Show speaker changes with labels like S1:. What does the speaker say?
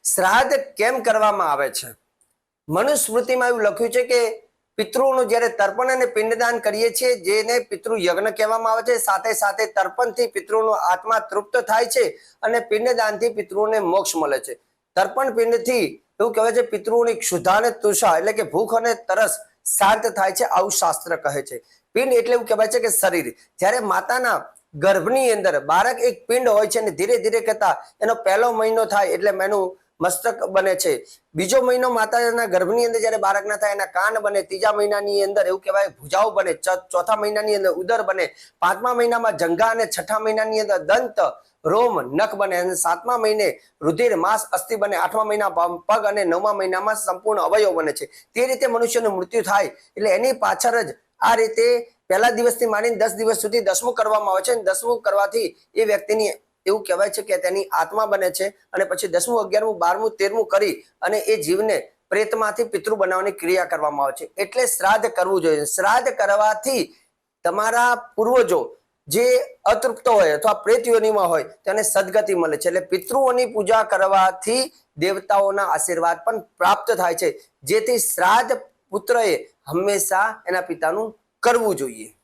S1: શ્રાદ્ધ કેમ કરવામાં આવે છે? મનુસ્મૃતિમાં એવું લખ્યું છે કે પિતૃઓનું જ્યારે તર્પણ અને પિંડદાન કરીએ છીએ, જેને પિતૃ યજ્ઞ કહેવામાં આવે છે, સાથે સાથે તર્પણથી પિતૃનો આત્મા તૃપ્ત થાય છે અને પિંડદાનથી પિતૃઓને મોક્ષ મળે છે. તર્પણ પિંડથી એવું કહેવાય છે પિતૃઓની ક્ષુધા અને તૃષા એટલે કે ભૂખ અને તરસ શાંત થાય છે, આવું શાસ્ત્ર કહે છે. પિંડ એટલે એવું કહેવાય છે કે શરીર. જ્યારે માતાના ગર્ભની અંદર બાળક એક પિંડ હોય છે અને ધીરે ધીરે કરતા એનો પહેલો મહિનો થાય એટલે એનું મસ્તક બને છે. બીજો મહિનો માતાના ગર્ભની અંદર જ્યારે બાળકના થાય એના કાન બને. ત્રીજા મહિનાની અંદર એવું કહેવાય ભુજાઓ બને. ચોથા મહિનાની અંદર ઉદર બને. પાંચમા મહિનામાં જંઘા અને છઠ્ઠા મહિનાની અંદર દંત રોમ નખ બને અને સાતમા મહિને રુધિર માંસ અસ્થિ બને. આઠમા મહિના પગ અને નવમા મહિનામાં સંપૂર્ણ અવયવ બને છે. તે રીતે મનુષ્યનું મૃત્યુ થાય એટલે એની પાછળ જ આ રીતે પહેલા દિવસથી માંડીને 10 દિવસ સુધી દસમું કરવામાં આવે છે. દસમું કરવાથી એ વ્યક્તિની એવું કહેવાય છે કે તેની આત્મા બને છે અને પછી 10મું 11મું 12મું 13મું કરી અને એ જીવને પ્રેતમાંથી પિતૃ બનાવવાની ક્રિયા કરવામાં આવે છે. એટલે શ્રાદ્ધ કરવું જોઈએ. શ્રાદ્ધ કરવાથી તમારા પૂર્વજો જે અતૃપ્ત હોય અથવા પ્રેત યોનિમાં હોય તેને સદગતિ મળે છે. એટલે પિતૃઓની પૂજા કરવાથી દેવતાઓના આશીર્વાદ પણ પ્રાપ્ત થાય છે, જેથી શ્રાદ્ધ પુત્રએ હંમેશા એના પિતાનું કરવું જોઈએ.